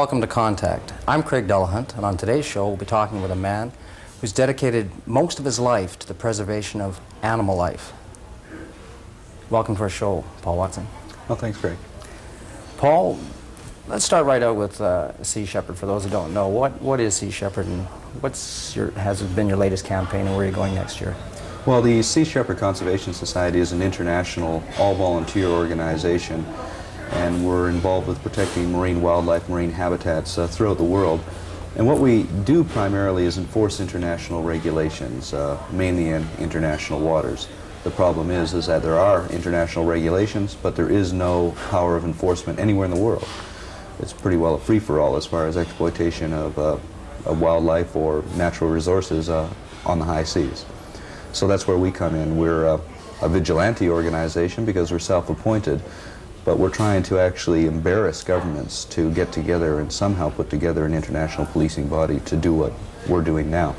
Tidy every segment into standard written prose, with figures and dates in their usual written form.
welcome to Contact. I'm Craig Delahunt, and on today's show we'll be talking with a man who's dedicated most of his life to the preservation of animal life. Welcome to our show, Paul Watson. Well, thanks, Craig. Paul, let's start right out with Sea Shepherd. For those who don't know, what is Sea Shepherd, and has been your latest campaign, and where are you going next year? Well, the Sea Shepherd Conservation Society is an international, all-volunteer organization, and we're involved with protecting marine wildlife, marine habitats throughout the world. And what we do primarily is enforce international regulations, mainly in international waters. The problem is that there are international regulations, but there is no power of enforcement anywhere in the world. It's pretty well a free-for-all as far as exploitation of wildlife or natural resources on the high seas. So that's where we come in. We're a vigilante organization because we're self-appointed, but we're trying to actually embarrass governments to get together and somehow put together an international policing body to do what we're doing now.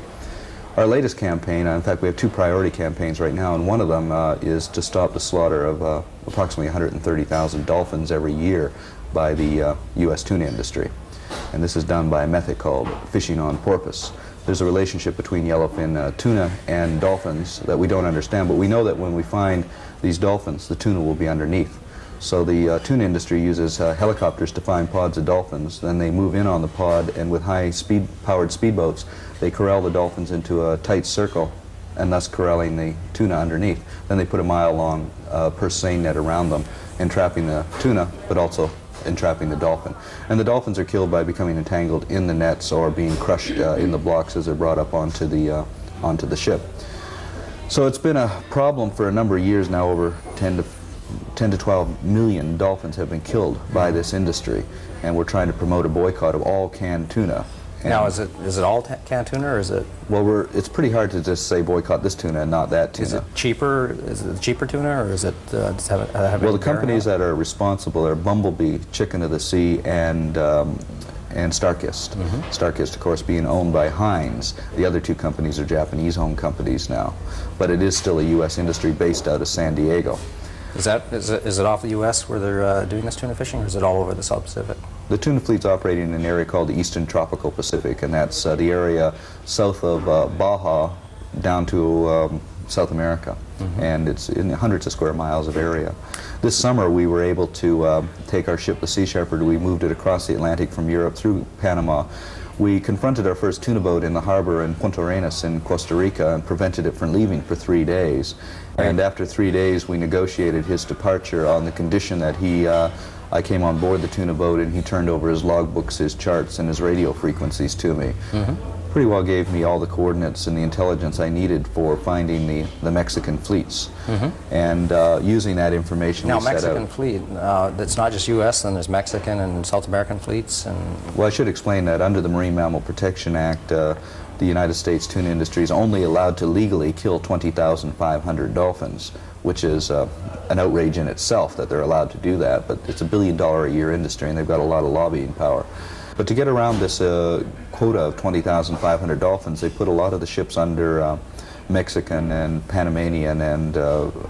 Our latest campaign, in fact we have two priority campaigns right now, and one of them is to stop the slaughter of approximately 130,000 dolphins every year by the U.S. tuna industry. And this is done by a method called fishing on porpoise. There's a relationship between yellowfin tuna and dolphins that we don't understand, but we know that when we find these dolphins, the tuna will be underneath. So the tuna industry uses helicopters to find pods of dolphins, then they move in on the pod, and with high-powered speedboats, they corral the dolphins into a tight circle, and thus corralling the tuna underneath. Then they put a mile-long purse seine net around them, entrapping the tuna, but also entrapping the dolphin. And the dolphins are killed by becoming entangled in the nets or being crushed in the blocks as they're brought up onto the ship. So it's been a problem for a number of years now. Over 10 to 12 million dolphins have been killed by this industry, and we're trying to promote a boycott of all canned tuna. And now, is it all canned tuna, or is it? Well, it's pretty hard to just say boycott this tuna and not that tuna. Is it cheaper? Is it cheaper tuna, or is it? Well, the companies that are responsible are Bumblebee, Chicken of the Sea, and Starkist. Starkist, of course, being owned by Heinz. The other two companies are Japanese-owned companies now, but it is still a U.S. industry based out of San Diego. Is it off the U.S. where they're doing this tuna fishing, or is it all over the South Pacific? The tuna fleet's operating in an area called the Eastern Tropical Pacific, and that's the area south of Baja down to South America. And it's in hundreds of square miles of area. This summer we were able to take our ship, the Sea Shepherd. We moved it across the Atlantic from Europe through Panama. We confronted our first tuna boat in the harbor in Punta Arenas in Costa Rica and prevented it from leaving for 3 days. And after 3 days we negotiated his departure on the condition that I came on board the tuna boat and he turned over his logbooks, his charts, and his radio frequencies to me. Pretty well gave me all the coordinates and the intelligence I needed for finding the Mexican fleets. And using that information, now, we set out. Mexican fleet, that's not just U.S., then there's Mexican and South American fleets? Well, I should explain that under the Marine Mammal Protection Act, the United States tuna industry is only allowed to legally kill 20,500 dolphins, which is an outrage in itself that they're allowed to do that, but it's $1 billion a year industry and they've got a lot of lobbying power. But to get around this quota of 20,500 dolphins, they put a lot of the ships under Mexican and Panamanian and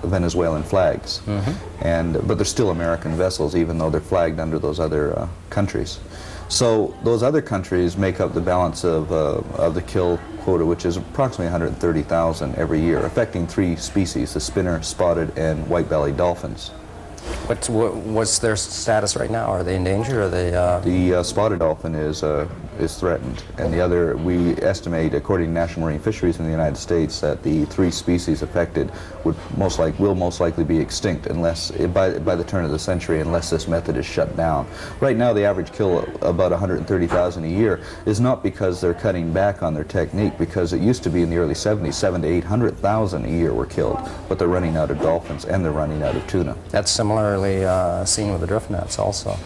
Venezuelan flags. But they're still American vessels, even though they're flagged under those other countries. So those other countries make up the balance of the kill quota, which is approximately 130,000 every year, affecting 3 species, the spinner, spotted, and white-bellied dolphins. What's their status right now? Are they in danger? Or are they? The spotted dolphin is threatened, and the other, we estimate, according to National Marine Fisheries in the United States, that the 3 species affected will most likely be extinct unless by the turn of the century, unless this method is shut down. Right now, the average kill about 130,000 a year is not because they're cutting back on their technique, because it used to be in the early 70s, 700,000 to 800,000 a year were killed, but they're running out of dolphins and they're running out of tuna. That's similarly seen with the drift nets also.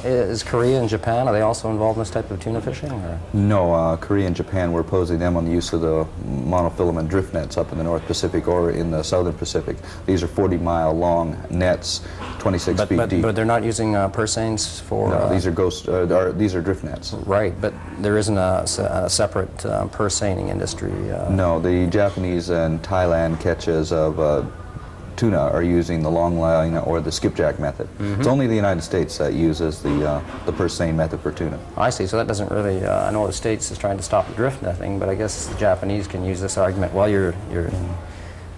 Is Korea and Japan, are they also involved in this type of tuna fishing? Or? No, Korea and Japan, we're opposing them on the use of the monofilament drift nets up in the North Pacific or in the Southern Pacific. These are 40-mile long nets, 26 feet deep. But they're not using purse seines for... No, these are drift nets. Right, but there isn't a separate purse seining industry. No, the Japanese and Thailand catches of tuna are using the long line or the skipjack method. It's only the United States that uses the purse seine method for tuna. I see. So that doesn't really. I know the States is trying to stop the drift netting, but I guess the Japanese can use this argument. Well, you're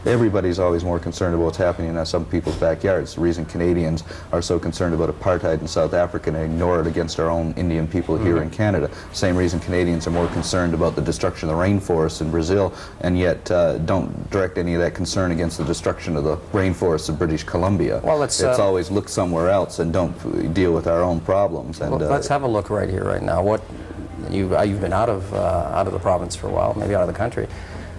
Everybody's always more concerned about what's happening in some people's backyards. The reason Canadians are so concerned about apartheid in South Africa and ignore it against our own Indian people here in Canada. Same reason Canadians are more concerned about the destruction of the rainforests in Brazil, and yet don't direct any of that concern against the destruction of the rainforests of British Columbia. Well, it's always look somewhere else and don't deal with our own problems. And well, let's have a look right here, right now. What you've been out of the province for a while, maybe out of the country.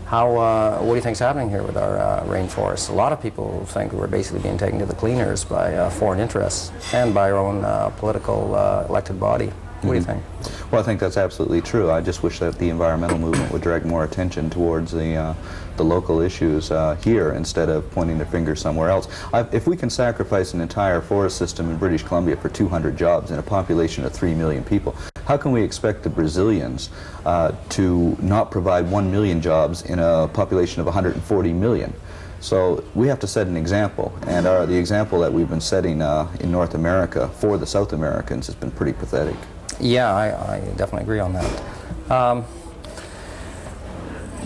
What do you think is happening here with our rainforests? A lot of people think we're basically being taken to the cleaners by foreign interests and by our own political elected body. What do you think? Well, I think that's absolutely true. I just wish that the environmental movement would direct more attention towards the local issues here instead of pointing their finger somewhere else. If we can sacrifice an entire forest system in British Columbia for 200 jobs in a population of 3 million people, how can we expect the Brazilians to not provide 1 million jobs in a population of 140 million? So we have to set an example, and the example that we've been setting in North America for the South Americans has been pretty pathetic. Yeah, I definitely agree on that.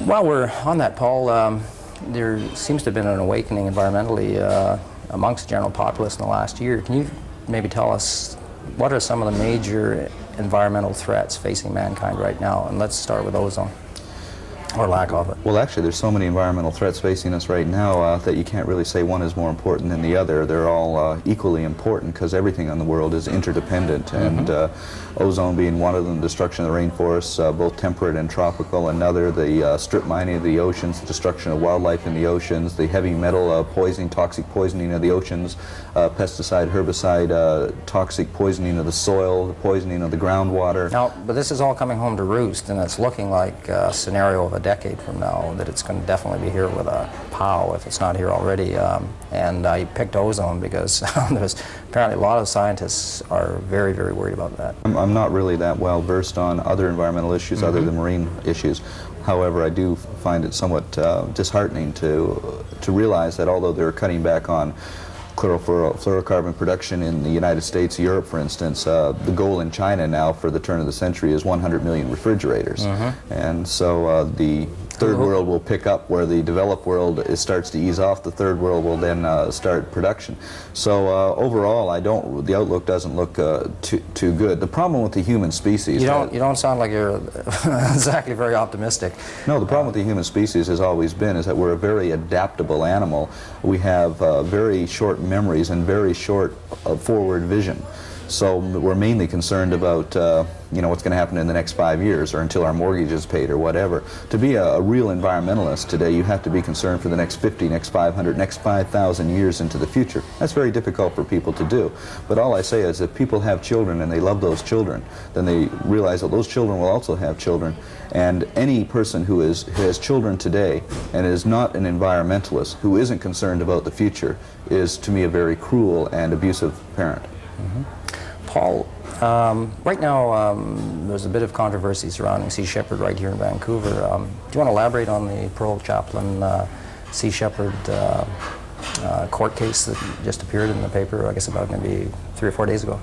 While we're on that, Paul, there seems to have been an awakening environmentally amongst the general populace in the last year. Can you maybe tell us what are some of the major environmental threats facing mankind right now? And let's start with ozone, or lack of it. Well, actually, there's so many environmental threats facing us right now that you can't really say one is more important than the other. They're all equally important because everything on the world is interdependent, and ozone being one of them, destruction of the rainforests, both temperate and tropical. Another, the strip mining of the oceans, the destruction of wildlife in the oceans, the heavy metal poisoning, toxic poisoning of the oceans, pesticide, herbicide, toxic poisoning of the soil, the poisoning of the groundwater. Now, but this is all coming home to roost, and it's looking like a scenario of a decade from now that it's going to definitely be here with a pow if it's not here already. And I picked ozone because there's apparently a lot of scientists are very, very worried about that. I'm not really that well versed on other environmental issues other than marine issues. However, I do find it somewhat disheartening to realize that although they're cutting back on chlorofluorocarbon production in the United States, Europe, for instance, the goal in China now for the turn of the century is 100 million refrigerators. And so the third world will pick up where the developed world starts to ease off. The third world will then start production. So overall, the outlook doesn't look too good. The problem with the human species... You don't sound like you're exactly very optimistic. No, the problem with the human species has always been is that we're a very adaptable animal. We have very short memories and very short forward vision. So we're mainly concerned about what's going to happen in the next 5 years or until our mortgage is paid or whatever. To be a real environmentalist today, you have to be concerned for the next 50, next 500, next 5,000 years into the future. That's very difficult for people to do. But all I say is if people have children and they love those children, then they realize that those children will also have children. And any person who has children today and is not an environmentalist, who isn't concerned about the future, is to me a very cruel and abusive parent. Paul, right now there's a bit of controversy surrounding Sea Shepherd right here in Vancouver. Do you want to elaborate on the Pearl Chaplain Sea Shepherd court case that just appeared in the paper, I guess about maybe 3 or 4 days ago?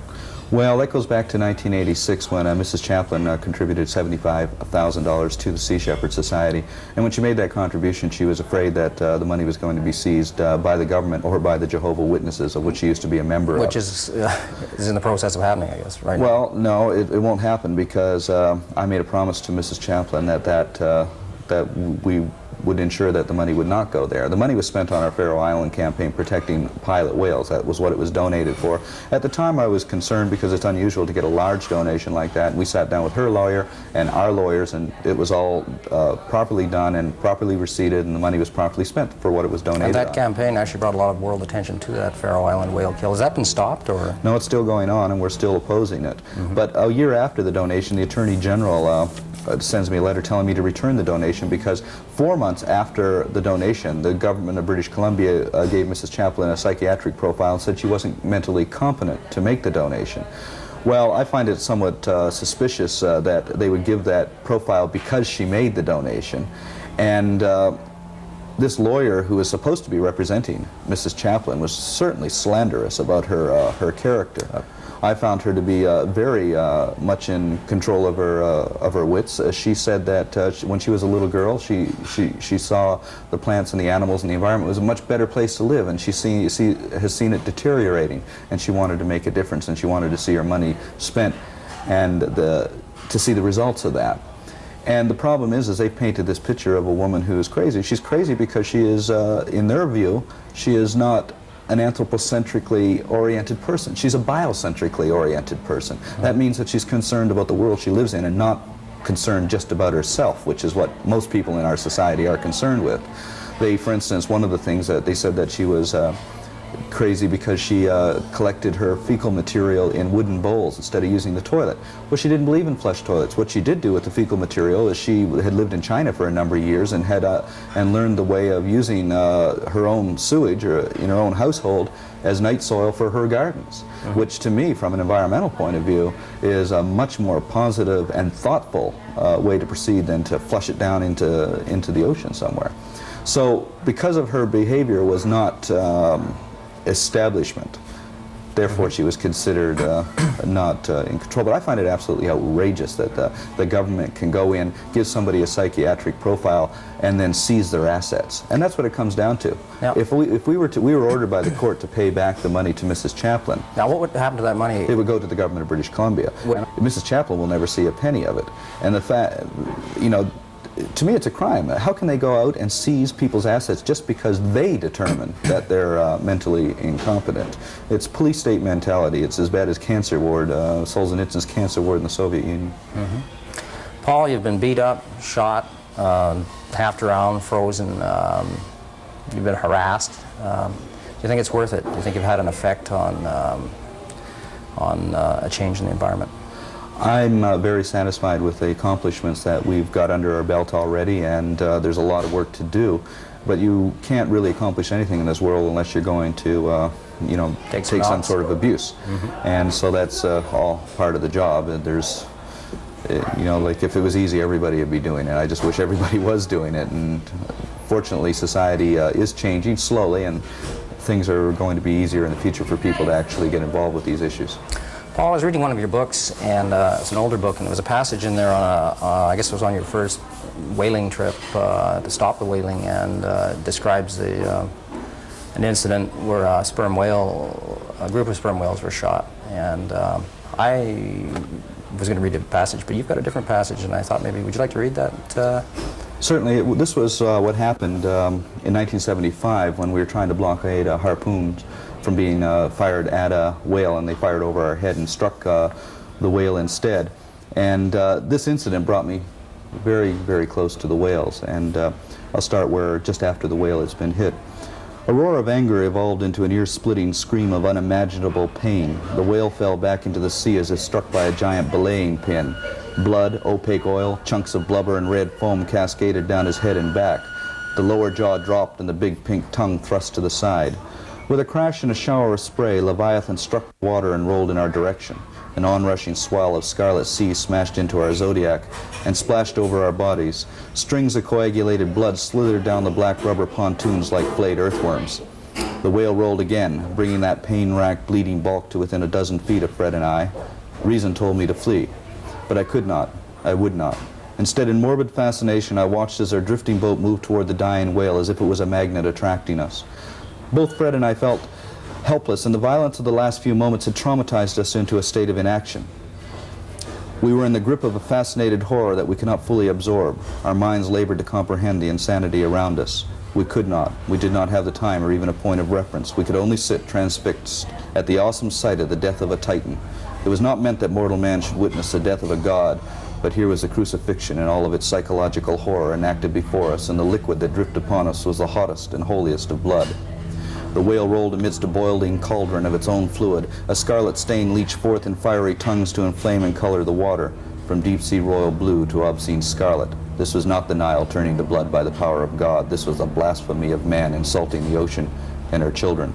Well, that goes back to 1986 when Mrs. Chaplain contributed $75,000 to the Sea Shepherd Society. And when she made that contribution, she was afraid that the money was going to be seized by the government or by the Jehovah's Witnesses, of which she used to be a member of. Which is in the process of happening, I guess, right? Well, no, it won't happen because I made a promise to Mrs. Chaplain that we would ensure that the money would not go there. The money was spent on our Faroe Island campaign protecting pilot whales. That was what it was donated for. At the time I was concerned because it's unusual to get a large donation like that. And we sat down with her lawyer and our lawyers, and it was all properly done and properly receipted, and the money was properly spent for what it was donated And that campaign actually brought a lot of world attention to that Faroe Island whale kill. Has that been stopped, or? No, it's still going on and we're still opposing it. But a year after the donation, the Attorney General sends me a letter telling me to return the donation because 4 months after the donation, the government of British Columbia gave Mrs. Chaplain a psychiatric profile and said she wasn't mentally competent to make the donation. Well, I find it somewhat suspicious that they would give that profile because she made the donation. And this lawyer who was supposed to be representing Mrs. Chaplain was certainly slanderous about her character. I found her to be very much in control of her wits. She said that when she was a little girl, she saw the plants and the animals and the environment was a much better place to live, and has seen it deteriorating, and she wanted to make a difference, and she wanted to see her money spent and to see the results of that. And the problem is they've painted this picture of a woman who is crazy. She's crazy because she is, in their view, she is not an anthropocentrically oriented person. She's a biocentrically oriented person. That means that she's concerned about the world she lives in and not concerned just about herself, which is what most people in our society are concerned with. For instance, one of the things that they said that she was crazy because she collected her fecal material in wooden bowls instead of using the toilet. Well, she didn't believe in flush toilets. What she did do with the fecal material is she had lived in China for a number of years and had learned the way of using her own sewage in her own household as night soil for her gardens, which to me, from an environmental point of view, is a much more positive and thoughtful way to proceed than to flush it down into the ocean somewhere. So because of her behavior was not establishment. Therefore, she was considered not in control. But I find it absolutely outrageous that the government can go in, give somebody a psychiatric profile, and then seize their assets. And that's what it comes down to. Now, if we were ordered by the court to pay back the money to Mrs. Chaplain. Now, what would happen to that money? It would go to the government of British Columbia. Mrs. Chaplain will never see a penny of it. And the fact, to me, it's a crime. How can they go out and seize people's assets just because they determine that they're mentally incompetent? It's police state mentality. It's as bad as cancer ward, Solzhenitsyn's cancer ward in the Soviet Union. Paul, you've been beat up, shot, half drowned, frozen. You've been harassed. Do you think it's worth it? Do you think you've had an effect on a change in the environment? I'm very satisfied with the accomplishments that we've got under our belt already, and there's a lot of work to do. But you can't really accomplish anything in this world unless you're going to, take some sort of abuse. And so that's all part of the job. There's, like if it was easy, everybody would be doing it. I just wish everybody was doing it. And fortunately, society is changing slowly, and things are going to be easier in the future for people to actually get involved with these issues. Paul, I was reading one of your books, and it's an older book, and there was a passage in there on I guess it was on your first whaling trip to stop the whaling, and describes an incident where a group of sperm whales were shot. And I was going to read the passage, but you've got a different passage, and I thought maybe, would you like to read that? Certainly. This was what happened in 1975 when we were trying to blockade harpoons from being fired at a whale, and they fired over our head and struck the whale instead. And this incident brought me very, very close to the whales, and I'll start just after the whale has been hit. A roar of anger evolved into an ear-splitting scream of unimaginable pain. The whale fell back into the sea as if struck by a giant belaying pin. Blood, opaque oil, chunks of blubber, and red foam cascaded down his head and back. The lower jaw dropped and the big pink tongue thrust to the side. With a crash and a shower of spray, Leviathan struck the water and rolled in our direction. An onrushing swell of scarlet sea smashed into our Zodiac and splashed over our bodies. Strings of coagulated blood slithered down the black rubber pontoons like flayed earthworms. The whale rolled again, bringing that pain-racked, bleeding bulk to within a dozen feet of Fred and I. Reason told me to flee, but I could not. I would not. Instead, in morbid fascination, I watched as our drifting boat moved toward the dying whale as if it was a magnet attracting us. Both Fred and I felt helpless, and the violence of the last few moments had traumatized us into a state of inaction. We were in the grip of a fascinated horror that we could not fully absorb. Our minds labored to comprehend the insanity around us. We could not. We did not have the time or even a point of reference. We could only sit transfixed at the awesome sight of the death of a titan. It was not meant that mortal man should witness the death of a god, but here was the crucifixion in all of its psychological horror enacted before us, and the liquid that dripped upon us was the hottest and holiest of blood. The whale rolled amidst a boiling cauldron of its own fluid. A scarlet stain leached forth in fiery tongues to inflame and color the water, from deep-sea royal blue to obscene scarlet. This was not the Nile turning to blood by the power of God. This was the blasphemy of man insulting the ocean and her children.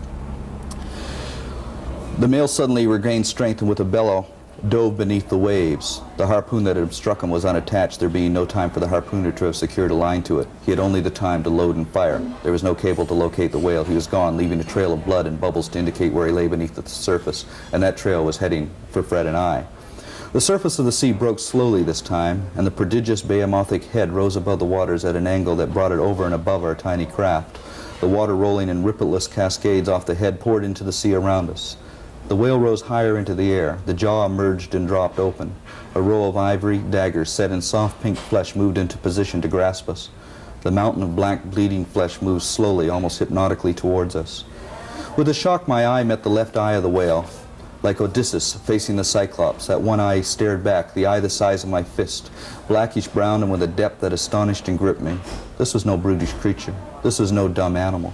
The male suddenly regained strength, and with a bellow, dove beneath the waves. The harpoon that had struck him was unattached, there being no time for the harpooner to have secured a line to it. He had only the time to load and fire. There was no cable to locate the whale. He was gone, leaving a trail of blood and bubbles to indicate where he lay beneath the surface, and that trail was heading for Fred and I. The surface of the sea broke slowly this time, and the prodigious behemothing head rose above the waters at an angle that brought it over and above our tiny craft. The water rolling in rippleless cascades off the head poured into the sea around us. The whale rose higher into the air. The jaw emerged and dropped open. A row of ivory daggers set in soft pink flesh moved into position to grasp us. The mountain of black bleeding flesh moved slowly, almost hypnotically towards us. With a shock, my eye met the left eye of the whale. Like Odysseus facing the Cyclops, that one eye stared back, the eye the size of my fist, blackish brown and with a depth that astonished and gripped me. This was no brutish creature. This was no dumb animal.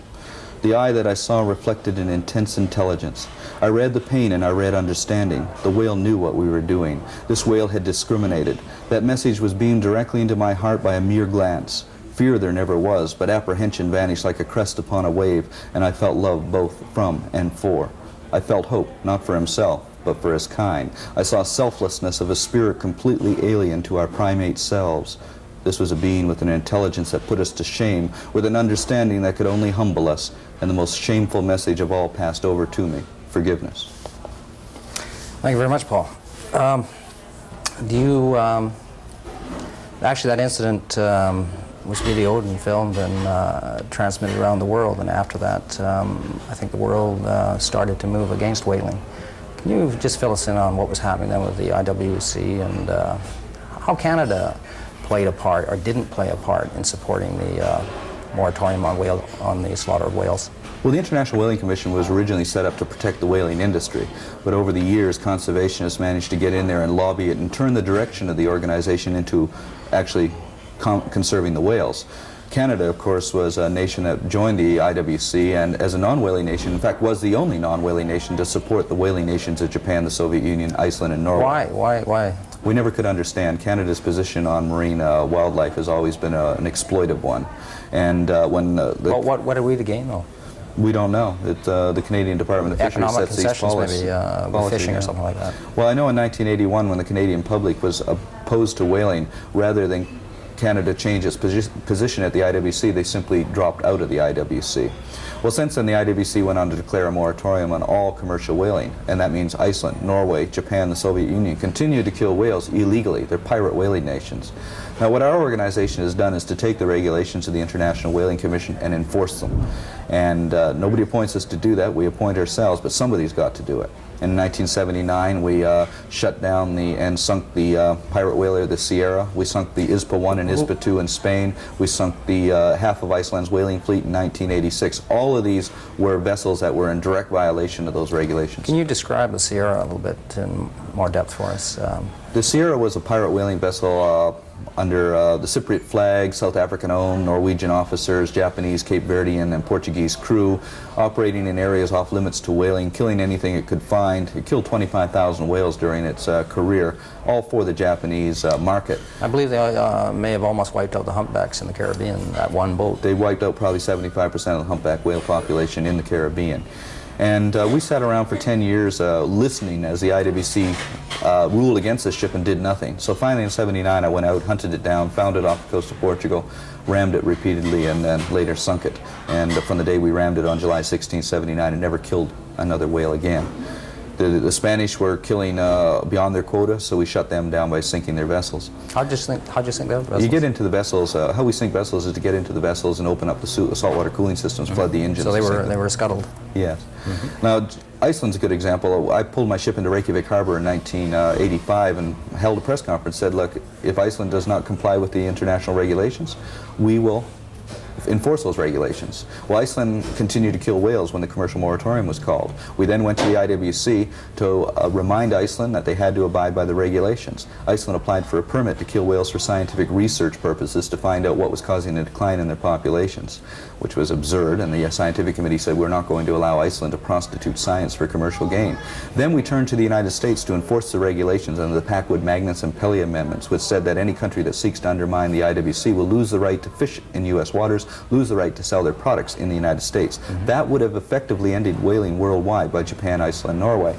The eye that I saw reflected an intense intelligence. I read the pain and I read understanding. The whale knew what we were doing. This whale had discriminated. That message was beamed directly into my heart by a mere glance. Fear there never was, but apprehension vanished like a crest upon a wave, and I felt love both from and for. I felt hope, not for himself, but for his kind. I saw selflessness of a spirit completely alien to our primate selves. This was a being with an intelligence that put us to shame, with an understanding that could only humble us, and the most shameful message of all passed over to me: forgiveness. Thank you very much, Paul. Actually, that incident was videoed and filmed and transmitted around the world, and after that, I think the world started to move against whaling. Can you just fill us in on what was happening then with the IWC and how Canada played a part or didn't play a part in supporting the moratorium on the slaughter of whales? Well, the International Whaling Commission was originally set up to protect the whaling industry, but over the years, conservationists managed to get in there and lobby it and turn the direction of the organization into actually conserving the whales. Canada, of course, was a nation that joined the IWC, and as a non-whaling nation, in fact, was the only non-whaling nation to support the whaling nations of Japan, the Soviet Union, Iceland, and Norway. Why? We never could understand. Canada's position on marine wildlife has always been an exploitive one. And what are we to gain, though? We don't know. The Canadian Department of Fisheries sets these policies. Maybe fishing or something like that. Well, I know in 1981, when the Canadian public was opposed to whaling, rather than Canada changed its position at the IWC, they simply dropped out of the IWC. Well, since then, the IWC went on to declare a moratorium on all commercial whaling, and that means Iceland, Norway, Japan, the Soviet Union continue to kill whales illegally. They're pirate whaling nations. Now, what our organization has done is to take the regulations of the International Whaling Commission and enforce them. And nobody appoints us to do that. We appoint ourselves, but somebody's got to do it. In 1979, we shut down and sunk the pirate whaler, the Sierra. We sunk the ISPA 1 and ISPA 2 in Spain. We sunk the half of Iceland's whaling fleet in 1986. All of these were vessels that were in direct violation of those regulations. Can you describe the Sierra a little bit in more depth for us? The Sierra was a pirate whaling vessel under the Cypriot flag, South African-owned, Norwegian officers, Japanese, Cape Verdean, and Portuguese crew, operating in areas off limits to whaling, killing anything it could find. It killed 25,000 whales during its career, all for the Japanese market. I believe they may have almost wiped out the humpbacks in the Caribbean, that one boat. They wiped out probably 75% of the humpback whale population in the Caribbean. And we sat around for 10 years listening as the IWC ruled against this ship and did nothing. So finally in '79 I went out, hunted it down, found it off the coast of Portugal, rammed it repeatedly, and then later sunk it. And from the day we rammed it on July 16, '79, it never killed another whale again. The Spanish were killing beyond their quota, so we shut them down by sinking their vessels. How'd you sink those vessels? You get into the vessels, how we sink vessels is to get into the vessels and open up the saltwater cooling systems, flood the engines. So they were scuttled. Yes. Now, Iceland's a good example. I pulled my ship into Reykjavik Harbor in 1985 and held a press conference, said, look, if Iceland does not comply with the international regulations, we will enforce those regulations. Well, Iceland continued to kill whales when the commercial moratorium was called. We then went to the IWC to remind Iceland that they had to abide by the regulations. Iceland applied for a permit to kill whales for scientific research purposes to find out what was causing a decline in their populations, which was absurd, and the scientific committee said we're not going to allow Iceland to prostitute science for commercial gain. Then we turned to the United States to enforce the regulations under the Packwood, Magnus, and Pelly amendments, which said that any country that seeks to undermine the IWC will lose the right to fish in U.S. waters, lose the right to sell their products in the United States. That would have effectively ended whaling worldwide by Japan, Iceland, Norway.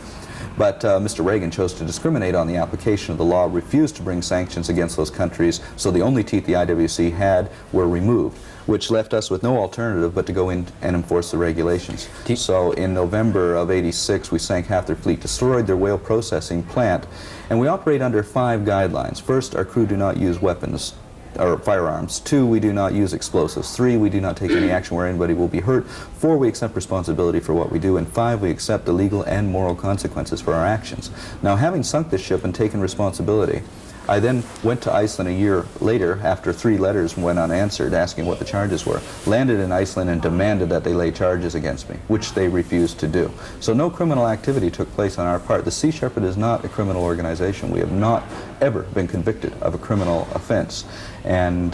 But Mr. Reagan chose to discriminate on the application of the law, refused to bring sanctions against those countries, so the only teeth the IWC had were removed, which left us with no alternative but to go in and enforce the regulations. So in November of '86, we sank half their fleet, destroyed their whale processing plant, and we operate under 5 guidelines. First, our crew do not use weapons or firearms. 2, we do not use explosives. 3, we do not take any action where anybody will be hurt. 4, we accept responsibility for what we do. And 5, we accept the legal and moral consequences for our actions. Now, having sunk the ship and taken responsibility, I then went to Iceland a year later after 3 letters went unanswered asking what the charges were, landed in Iceland and demanded that they lay charges against me, which they refused to do. So no criminal activity took place on our part. The Sea Shepherd is not a criminal organization. We have not ever been convicted of a criminal offense. And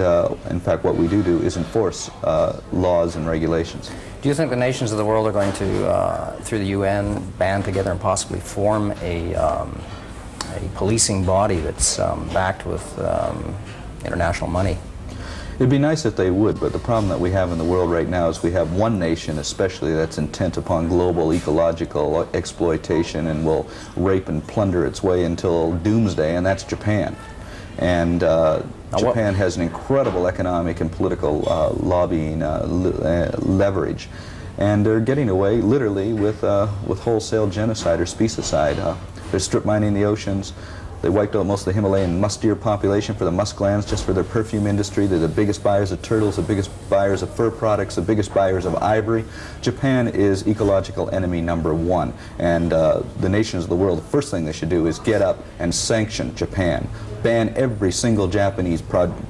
in fact, what we do is enforce laws and regulations. Do you think the nations of the world are going to, through the UN, band together and possibly form a policing body that's backed with international money? It'd be nice if they would, but the problem that we have in the world right now is we have one nation especially that's intent upon global ecological exploitation and will rape and plunder its way until doomsday, and that's Japan. And Japan has an incredible economic and political lobbying leverage. And they're getting away literally with wholesale genocide or specieside. They're strip mining the oceans. They wiped out most of the Himalayan musk deer population for the musk glands, just for their perfume industry. They're the biggest buyers of turtles, the biggest buyers of fur products, the biggest buyers of ivory. Japan is ecological enemy number 1. And the nations of the world, the first thing they should do is get up and sanction Japan. Ban every single Japanese product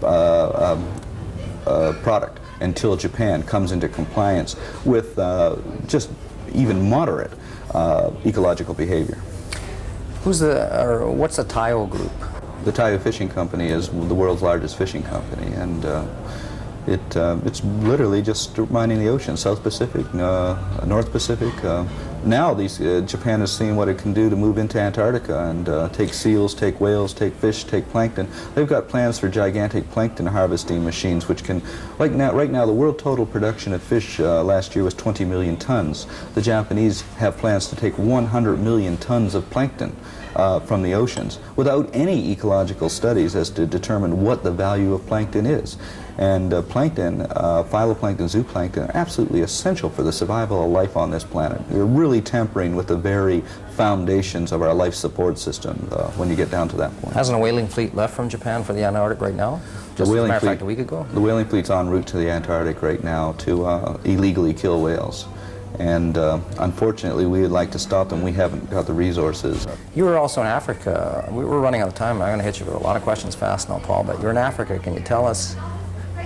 until Japan comes into compliance with just even moderate ecological behavior. What's the Tayo group? The Tayo Fishing Company is the world's largest fishing company, and it's literally just strip mining the ocean, South Pacific, North Pacific. Now Japan has seen what it can do to move into Antarctica and take seals, take whales, take fish, take plankton. They've got plans for gigantic plankton harvesting machines, which can, right now the world total production of fish last year was 20 million tons. The Japanese have plans to take 100 million tons of plankton from the oceans without any ecological studies as to determine what the value of plankton is. And plankton, phytoplankton, zooplankton are absolutely essential for the survival of life on this planet. We're really tampering with the very foundations of our life support system when you get down to that point. Hasn't a whaling fleet left from Japan for the Antarctic right now? Just as a matter of fact, a week ago? The whaling fleet's en route to the Antarctic right now to illegally kill whales. And unfortunately, we would like to stop them. We haven't got the resources. You were also in Africa. We're running out of time. I'm going to hit you with a lot of questions fast now, Paul, but you're in Africa. Can you tell us?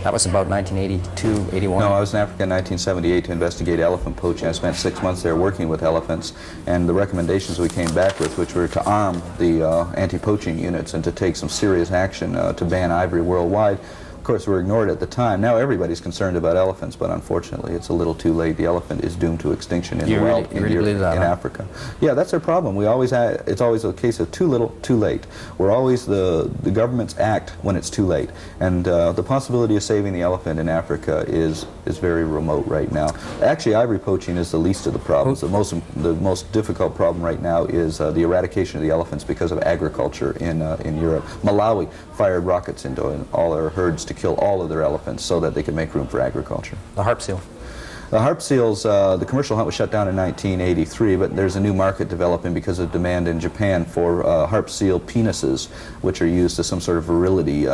That was about 1982, 81? No, I was in Africa in 1978 to investigate elephant poaching. I spent 6 months there working with elephants, and the recommendations we came back with, which were to arm the anti-poaching units and to take some serious action to ban ivory worldwide. Of course, were ignored at the time. Now everybody's concerned about elephants, but unfortunately it's a little too late. The elephant is doomed to extinction in the wild in Africa. Yeah, that's our problem. It's always a case of too little, too late. We're always the governments act when it's too late, and the possibility of saving the elephant in Africa is very remote right now. Actually, ivory poaching is the least of the problems. The most difficult problem right now is the eradication of the elephants because of agriculture in Europe. Malawi fired rockets into all their herds to kill all of their elephants so that they could make room for agriculture. The harp seal. The harp seals, the commercial hunt was shut down in 1983, but there's a new market developing because of demand in Japan for harp seal penises, which are used as some sort of virility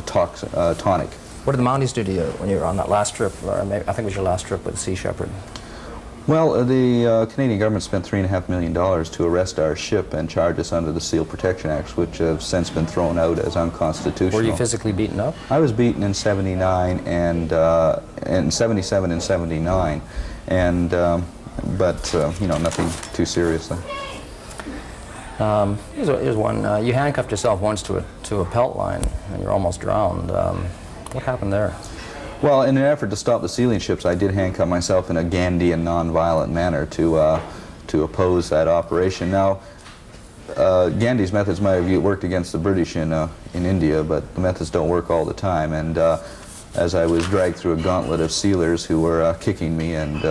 tonic. What did the Mounties do to you when you were on that last trip? Or maybe, I think it was your last trip with the Sea Shepherd. Well, the Canadian government spent $3.5 million to arrest our ship and charge us under the Seal Protection Acts, which have since been thrown out as unconstitutional. Were you physically beaten up? I was beaten in '79 and '77 and '79, and but you know, nothing too seriously. Here's one. You handcuffed yourself once to a pelt line, and you're almost drowned. What happened there? Well, in an effort to stop the sealing ships, I did handcuff myself in a Gandhian, non-violent manner to oppose that operation. Now, Gandhi's methods might have worked against the British in India, but the methods don't work all the time. And as I was dragged through a gauntlet of sealers who were kicking me and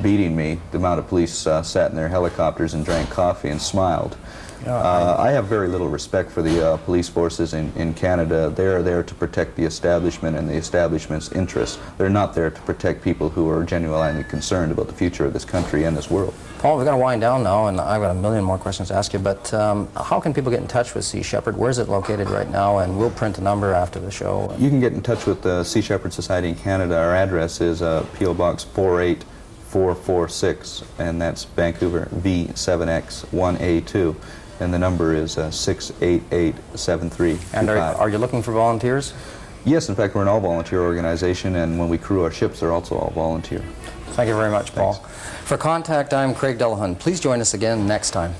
beating me. The amount of police sat in their helicopters and drank coffee and smiled. I have very little respect for the police forces in Canada. They're there to protect the establishment and the establishment's interests. They're not there to protect people who are genuinely concerned about the future of this country and this world. Paul, we've got to wind down now, and I've got a million more questions to ask you, but how can people get in touch with Sea Shepherd? Where is it located right now? And we'll print a number after the show. You can get in touch with the Sea Shepherd Society in Canada. Our address is P.O. Box 48446, and that's Vancouver V7X1A2. And the number is 688-7325. And are you looking for volunteers? Yes, in fact, we're an all-volunteer organization, and when we crew our ships, they're also all volunteer. Thank you very much, Paul. Thanks. For Contact, I'm Craig Delahunt. Please join us again next time.